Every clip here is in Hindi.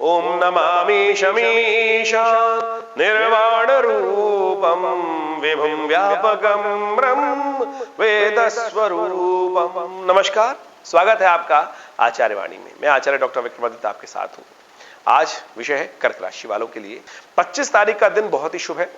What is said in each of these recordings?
ओम नमामि शमीशा निर्वाण रूपम विभुम व्यापकम ब्रह्म वेद स्वरूपम। नमस्कार, स्वागत है आपका आचार्य वाणी में। मैं आचार्य डॉक्टर विक्रमादित्य आपके साथ हूं। आज विषय है कर्क राशि वालों के लिए। 25 तारीख का दिन बहुत ही शुभ है।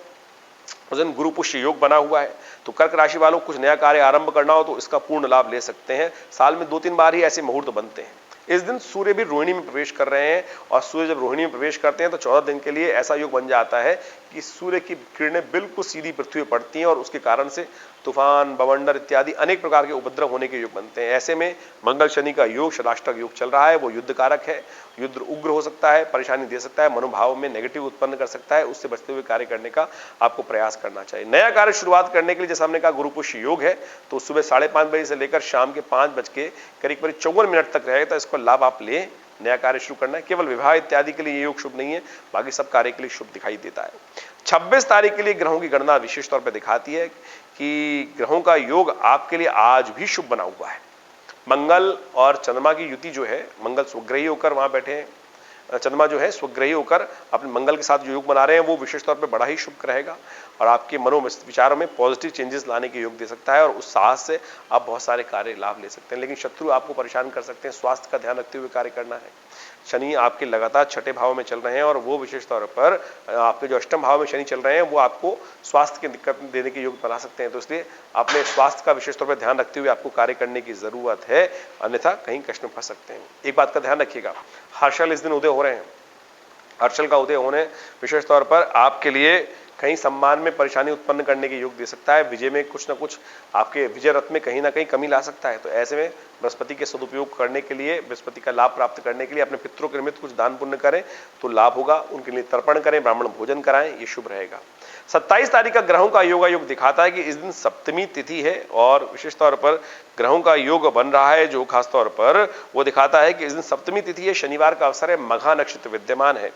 उस दिन गुरु पुष्य योग बना हुआ है, तो कर्क राशि वालों को कुछ नया कार्य आरंभ करना हो तो इसका पूर्ण लाभ ले सकते हैं। साल में 2-3 बार ही ऐसे मुहूर्त बनते हैं। इस दिन सूर्य भी रोहिणी में प्रवेश कर रहे हैं, और सूर्य जब रोहिणी में प्रवेश करते हैं तो 14 दिन के लिए ऐसा योग बन जाता है कि सूर्य की किरणें बिल्कुल सीधी पृथ्वी पर पड़ती हैं, और उसके कारण से तूफान, बवंडर इत्यादि अनेक प्रकार के उपद्रव होने के योग बनते हैं। ऐसे में मंगल शनि का योग, षडाष्टक योग चल रहा है, वो युद्ध कारक है। युद्ध उग्र हो सकता है, परेशानी दे सकता है, मनोभाव में नेगेटिव उत्पन्न कर सकता है। उससे बचते हुए कार्य करने का आपको प्रयास करना चाहिए। नया कार्य शुरुआत करने के लिए जैसा हमने कहा गुरु पुष्य योग है, तो सुबह 5:30 बजे से लेकर शाम के 5 बज के करीब 54 मिनट तक रहेगा, तो इसको लाभ आप लें। नया कार्य शुरू करना है। केवल विवाह इत्यादि के लिए ये योग शुभ नहीं है, बाकी सब कार्य के लिए शुभ दिखाई देता है। 26 तारीख के लिए ग्रहों की गणना विशेष तौर पर दिखाती है कि ग्रहों का योग आपके लिए आज भी शुभ बना हुआ है। मंगल और चंद्रमा की युति जो है, मंगल स्वग्रही होकर वहां बैठे हैं, चंद्रमा जो है स्वग्रही होकर अपने मंगल के साथ जो योग बना रहे हैं वो विशेष तौर पर बड़ा ही शुभ रहेगा, और आपके मनो विचारों में पॉजिटिव चेंजेस लाने के योग दे सकता है, और उस साहस से आप बहुत सारे कार्य लाभ ले सकते हैं। लेकिन शत्रु आपको परेशान कर सकते हैं, स्वास्थ्य का ध्यान रखते हुए कार्य करना है। शनि आपके लगातार छठे भाव में चल रहे हैं, और वो विशेष तौर पर आपके जो अष्टम भाव में शनि चल रहे हैं वो आपको स्वास्थ्य की दिक्कत देने के योग बना सकते हैं। तो इसलिए अपने स्वास्थ्य का विशेष तौर पर ध्यान रखते हुए आपको कार्य करने की जरूरत है, अन्यथा कहीं कष्ट में फंस सकते हैं। एक बात का ध्यान रखिएगा, हर्षल इस दिन उदय हो रहे हैं। हर्षल का उदय होने विशेष तौर पर आपके लिए कहीं सम्मान में परेशानी उत्पन्न करने के योग दे सकता है। विजय में कुछ ना कुछ आपके विजय रथ में कहीं ना कहीं कमी ला सकता है। तो ऐसे में बृहस्पति के सदुपयोग करने के लिए, बृहस्पति का लाभ प्राप्त करने के लिए अपने पितरों के निमित्त कुछ दान पुण्य करें तो लाभ होगा। उनके लिए तर्पण करें, ब्राह्मण भोजन कराएं, ये शुभ रहेगा। 27 तारीख का ग्रहों का योग दिखाता है कि इस दिन सप्तमी तिथि है, और विशेष तौर पर ग्रहों का योग बन रहा है जो खासतौर पर वो दिखाता है कि इस दिन सप्तमी तिथि है, शनिवार का अवसर है, मघा नक्षत्र विद्यमान है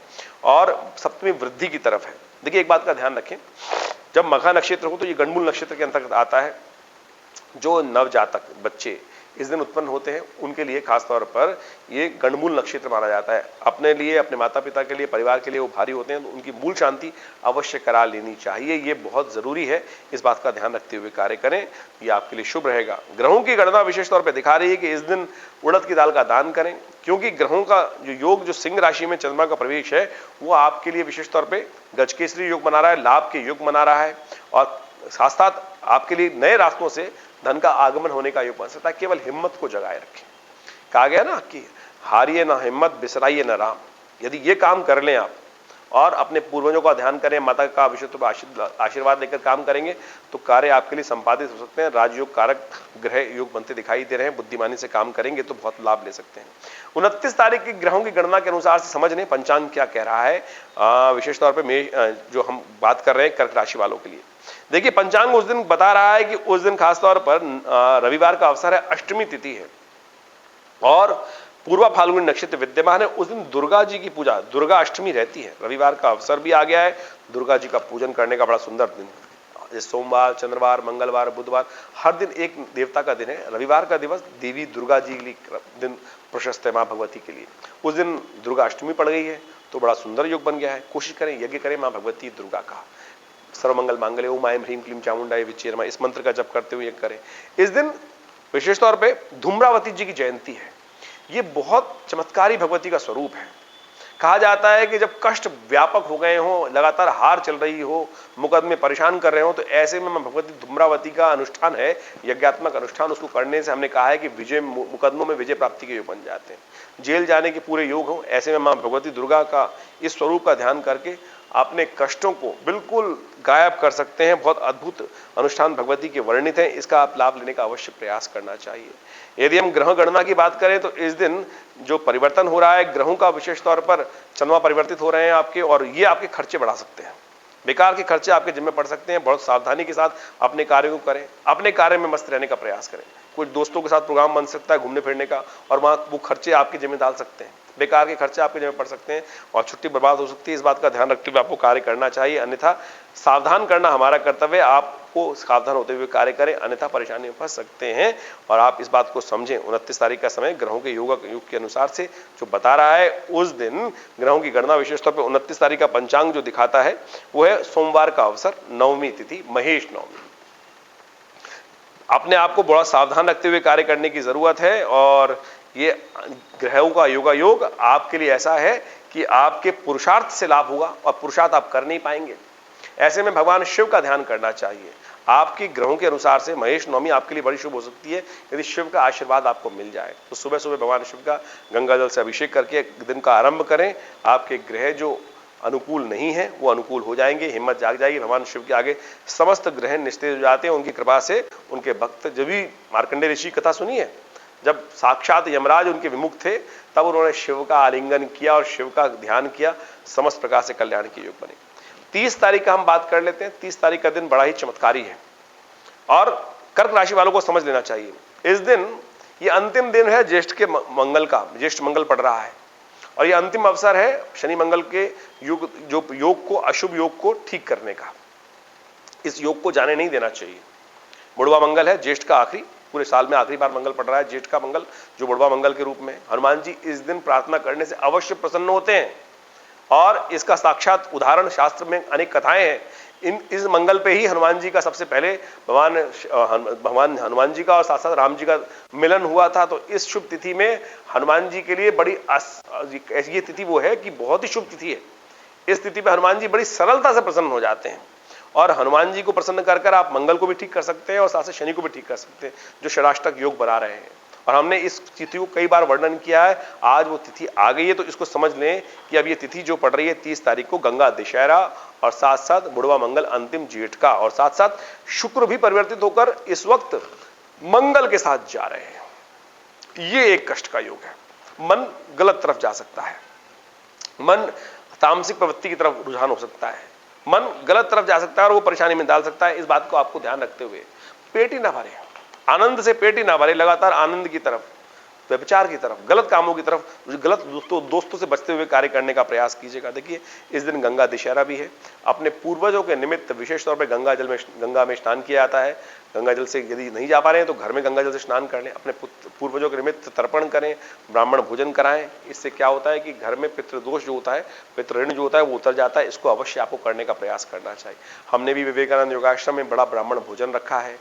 और सप्तमी वृद्धि की तरफ है। देखिए एक बात का ध्यान रखें, जब मघा नक्षत्र हो तो ये गणमूल नक्षत्र के अंतर्गत आता है। जो नवजातक बच्चे इस दिन उत्पन्न होते हैं उनके लिए खासतौर पर ये गणमूल नक्षत्र माना जाता है। अपने लिए, अपने माता पिता के लिए, परिवार के लिए वो भारी होते हैं, तो उनकी मूल शांति अवश्य करा लेनी चाहिए। ये बहुत जरूरी है, इस बात का ध्यान रखते हुए कार्य करें, ये आपके लिए शुभ रहेगा। ग्रहों की गणना विशेष तौर पर दिखा रही है कि इस दिन उड़द की दाल का दान करें, क्योंकि ग्रहों का जो योग, जो सिंह राशि में चंद्रमा का प्रवेश है, वो आपके लिए विशेष तौर पर गजकेसरी योग बना रहा है, लाभ के योग बना रहा है, और साथ साथ आपके लिए नए रास्तों से धन का आगमन होने का योग बन सकता है। केवल हिम्मत को जगाए रखें। कहा गया ना कि हारिए ना हिम्मत, बिसराइए ना राम। यदि ये काम कर लें आप, और अपने पूर्वजों का ध्यान करें, माता का विशुद्ध आशीर्वाद लेकर काम करेंगे, तो कार्य आपके लिए संपादित हो सकते हैं। राजयोग कारक ग्रह योग बनते दिखाई दे रहे हैं। बुद्धिमानी से काम करेंगे तो बहुत लाभ ले सकते हैं। 29 तारीख की ग्रहों की गणना के अनुसार से समझ लें पंचांग क्या कह रहा है। विशेष तौर पर जो हम बात कर रहे हैं कर्क राशि वालों के लिए, देखिए पंचांग उस दिन बता रहा है कि उस दिन खासतौर पर रविवार का अवसर है, अष्टमी तिथि है, और पूर्वा फाल्गुनी नक्षत्र विद्यमान है। उस दिन दुर्गा जी की पूजा, दुर्गा अष्टमी रहती है। रविवार का अवसर भी आ गया है, दुर्गा जी का पूजन करने का बड़ा सुंदर दिन है। सोमवार, चंद्रवार, मंगलवार, बुधवार, हर दिन एक देवता का दिन है। रविवार का दिवस देवी दुर्गा जी के लिए दिन प्रशस्त है, मां भगवती के लिए। उस दिन दुर्गा अष्टमी पड़ गई है, तो बड़ा सुंदर योग बन गया है। कोशिश करें, यज्ञ करें मां भगवती दुर्गा का। सर्वमंगल मांगल्ये ओम ऐं ह्रीं क्लीं चामुंडाय विच्चे नमः, इस मंत्र का जप करते हुए यज्ञ करें। इस दिन विशेष तौर पे धूम्रावती जी की जयंती है। ये बहुत चमत्कारी भगवती का स्वरूप है। कहा जाता है कि जब कष्ट व्यापक हो गए हों, लगातार हार चल रही हो, मुकदमे परेशान कर रहे हो, तो ऐसे में भगवती धूम्रावती का अनुष्ठान है, यज्ञात्मक अनुष्ठान। उसको करने से हमने कहा है कि विजय, मुकदमों में विजय प्राप्ति के योग बन जाते हैं। जेल जाने के पूरे योग हो। ऐसे में मां भगवती दुर्गा का इस स्वरूप का ध्यान करके अपने कष्टों को बिल्कुल गायब कर सकते हैं। बहुत अद्भुत अनुष्ठान भगवती के वर्णित हैं, इसका आप लाभ लेने का अवश्य प्रयास करना चाहिए। यदि हम ग्रह गणना की बात करें तो इस दिन जो परिवर्तन हो रहा है ग्रहों का, विशेष तौर पर चंद्रमा परिवर्तित हो रहे हैं आपके, और ये आपके खर्चे बढ़ा सकते हैं। बेकार के खर्चे आपके जिम्मे पड़ सकते हैं। बहुत सावधानी के साथ अपने कार्य को करें, अपने कार्य में मस्त रहने का प्रयास करें। कुछ दोस्तों के साथ प्रोग्राम बन सकता है घूमने फिरने का, और वहां वो खर्चे आपके जिम्मे डाल सकते हैं। बेकार के खर्चे आपके जेब में पड़ सकते हैं और छुट्टी बर्बाद हो सकती है। इस बात का ध्यान रखते हुए आपको कार्य करना चाहिए, अन्यथा सावधान करना हमारा कर्तव्य है। आपको सावधान होते हुए कार्य करें, अन्यथा परेशानी में फंस सकते हैं। और आप इस बात को समझें, 29 तारीख का समय ग्रहों के योग के अनुसार से जो बता रहा है, उस दिन ग्रहों की गणना विशेष तौर पर 29 तारीख का पंचांग जो दिखाता है वो है सोमवार का अवसर, नवमी तिथि, महेश नवमी। अपने आप को बड़ा सावधान रखते हुए कार्य करने की जरूरत है। और ये ग्रहों का योगायोग आपके लिए ऐसा है कि आपके पुरुषार्थ से लाभ होगा और पुरुषार्थ आप कर नहीं पाएंगे। ऐसे में भगवान शिव का ध्यान करना चाहिए। आपकी ग्रहों के अनुसार से महेश नवमी आपके लिए बड़ी शुभ हो सकती है यदि शिव का आशीर्वाद आपको मिल जाए। तो सुबह सुबह भगवान शिव का गंगा जल से अभिषेक करके दिन का आरंभ करें। आपके ग्रह जो अनुकूल नहीं है वो अनुकूल हो जाएंगे, हिम्मत जाग जाएगी। भगवान शिव के आगे समस्त ग्रह निस्तेज हो जाते हैं। उनकी कृपा से उनके भक्त, जब भी मार्कंडेय ऋषि कथा सुनी है, जब साक्षात यमराज उनके विमुख थे, तब उन्होंने शिव का आलिंगन किया और शिव का ध्यान किया, समस्त प्रकार से कल्याण के योग बने। 30 तारीख का हम बात कर लेते हैं। 30 तारीख का दिन बड़ा ही चमत्कारी है और कर्क राशि वालों को समझ लेना चाहिए। इस दिन ये अंतिम दिन है ज्येष्ठ के मंगल का, ज्येष्ठ मंगल पड़ रहा है और ये अंतिम अवसर है शनि मंगल के योग, जो योग को, अशुभ योग को ठीक करने का। इस योग को जाने नहीं देना चाहिए। बुढ़वा मंगल है, ज्येष्ठ का आखिरी, पूरे साल में आखिरी बार मंगल पड़ रहा है, ज्येष्ठ का मंगल जो बुढ़वा मंगल के रूप में। हनुमान जी इस दिन प्रार्थना करने से अवश्य प्रसन्न होते हैं और इसका साक्षात उदाहरण शास्त्र में अनेक कथाएं हैं। इस मंगल पे ही हनुमान जी का सबसे पहले भगवान हनुमान जी का और साथ साथ राम जी का मिलन हुआ था। तो इस शुभ तिथि में हनुमान जी के लिए बड़ी ये तिथि वो है कि बहुत ही शुभ तिथि है। इस तिथि पे हनुमान जी बड़ी सरलता से प्रसन्न हो जाते हैं और हनुमान जी को प्रसन्न कर कर आप मंगल को भी ठीक कर सकते हैं और साथ से शनि को भी ठीक कर सकते हैं, जो षडाष्टक योग बना रहे हैं। और हमने इस तिथि को कई बार वर्णन किया है। आज वो तिथि आ गई है, तो इसको समझ लें कि अब ये तिथि जो पड़ रही है 30 तारीख को, गंगा दशहरा और साथ साथ बुढ़वा मंगल अंतिम जेठ का, और साथ साथ शुक्र भी परिवर्तित होकर इस वक्त मंगल के साथ जा रहे हैं। ये एक कष्ट का योग है। मन गलत तरफ जा सकता है, मन तामसिक प्रवृत्ति की तरफ रुझान हो सकता है, मन गलत तरफ जा सकता है और वो परेशानी में डाल सकता है। इस बात को आपको ध्यान रखते हुए पेट ही ना भरे, आनंद से पेट ही ना भरे, लगातार आनंद की तरफ, व्यभिचार की तरफ, गलत कामों की तरफ, गलत दोस्तों से बचते हुए कार्य करने का प्रयास कीजिएगा। देखिए इस दिन गंगा दशहरा भी है। अपने पूर्वजों के निमित्त विशेष तौर पर गंगा में स्नान किया जाता है। गंगा जल से यदि नहीं जा पा रहे हैं तो घर में गंगा जल से स्नान कर लें। अपने पूर्वजों के निमित्त तर्पण करें, ब्राह्मण भोजन कराएं। इससे क्या होता है कि घर में पितृदोष जो होता है, पितृ ऋण जो होता है वो उतर जाता है। इसको अवश्य आपको करने का प्रयास करना चाहिए। हमने भी विवेकानंद योगाश्रम में बड़ा ब्राह्मण भोजन रखा है।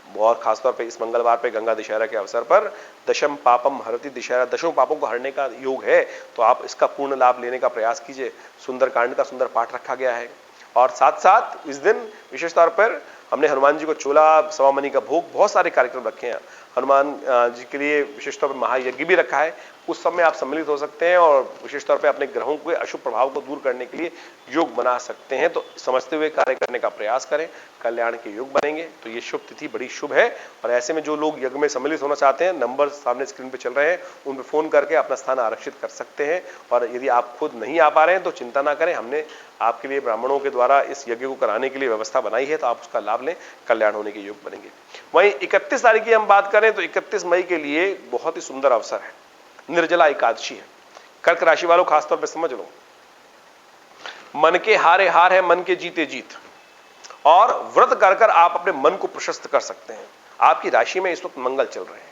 बहुत खासतौर पे इस मंगलवार पे गंगा दशहरा के अवसर पर दशम पापम हरति दशहरा, दशों पापों को हरने का योग है, तो आप इसका पूर्ण लाभ लेने का प्रयास कीजिए। सुंदरकांड का सुंदर पाठ रखा गया है और साथ साथ इस दिन विशेष तौर पर हमने हनुमान जी को चोला, सवामनी का भोग, बहुत सारे कार्यक्रम रखे हैं। हनुमान जी के लिए विशेष तौर पर महायज्ञ भी रखा है। उस समय आप सम्मिलित हो सकते हैं और विशेष तौर पे अपने ग्रहों के अशुभ प्रभाव को दूर करने के लिए योग बना सकते हैं। तो समझते हुए कार्य करने का प्रयास करें, कल्याण के योग बनेंगे। तो ये शुभ तिथि बड़ी शुभ है और ऐसे में जो लोग यज्ञ में सम्मिलित होना चाहते हैं, नंबर सामने स्क्रीन पे चल रहे हैं, उन पर फोन करके अपना स्थान आरक्षित कर सकते हैं। और यदि आप खुद नहीं आ पा रहे हैं तो चिंता ना करें, हमने आपके लिए ब्राह्मणों के द्वारा इस यज्ञ को कराने के लिए व्यवस्था बनाई है, तो आप उसका लाभ लें, कल्याण होने के योग बनेंगे। वहीं 31 तारीख की हम बात करें तो 31 मई के लिए बहुत ही सुंदर अवसर है, निर्जला एकादशी है। कर्क राशि वालों खासतौर पर समझ लो, मन के हारे हार है, मन के जीते जीत। और व्रत कर कर आप अपने मन को प्रशस्त कर सकते हैं। आपकी राशि में इस वक्त मंगल चल रहे हैं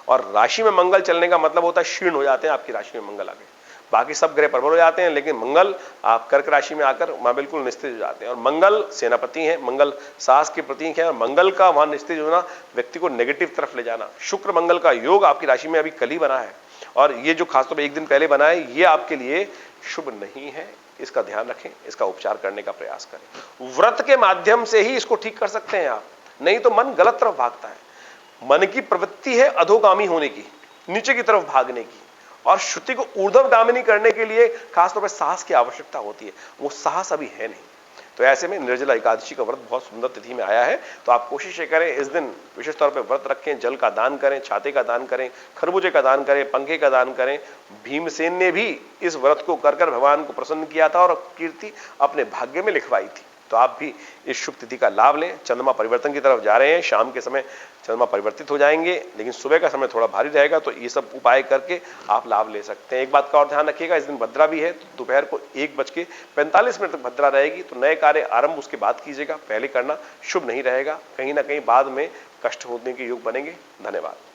और राशि में मंगल चलने का मतलब होता है क्षीण हो जाते हैं। आपकी राशि में मंगल आ गए, बाकी सब ग्रह प्रबल हो जाते हैं, लेकिन मंगल आप कर्क राशि में आकर वहां बिल्कुल निस्तेज हो जाते हैं। और मंगल सेनापति है, मंगल साहस के प्रतीक है और मंगल का वहां निस्तेज होना व्यक्ति को नेगेटिव तरफ ले जाना। शुक्र मंगल का योग आपकी राशि में अभी कल ही बना है और ये जो खासतौर पर एक दिन पहले बना है, ये आपके लिए शुभ नहीं है। इसका ध्यान रखें, इसका उपचार करने का प्रयास करें। व्रत के माध्यम से ही इसको ठीक कर सकते हैं आप, नहीं तो मन गलत तरफ भागता है। मन की प्रवृत्ति है अधोगामी होने की, नीचे की तरफ भागने की, और श्रुति को ऊर्ध्वगामिनी करने के लिए खासतौर पर साहस की आवश्यकता होती है। वो साहस अभी है नहीं। तो ऐसे में निर्जला एकादशी का व्रत बहुत सुंदर तिथि में आया है, तो आप कोशिश करें इस दिन विशेष तौर पे व्रत रखें, जल का दान करें, छाते का दान करें, खरबूजे का दान करें, पंखे का दान करें। भीमसेन ने भी इस व्रत को कर कर भगवान को प्रसन्न किया था और कीर्ति अपने भाग्य में लिखवाई थी। तो आप भी इस शुभ तिथि का लाभ लें। चंद्रमा परिवर्तन की तरफ जा रहे हैं, शाम के समय चंद्रमा परिवर्तित हो जाएंगे, लेकिन सुबह का समय थोड़ा भारी रहेगा, तो ये सब उपाय करके आप लाभ ले सकते हैं। एक बात का और ध्यान रखिएगा, इस दिन भद्रा भी है, तो दोपहर को 1:45 तक भद्रा रहेगी, तो नए कार्य आरंभ उसके बाद कीजिएगा, पहले करना शुभ नहीं रहेगा, कहीं ना कहीं बाद में कष्ट होने के योग बनेंगे। धन्यवाद।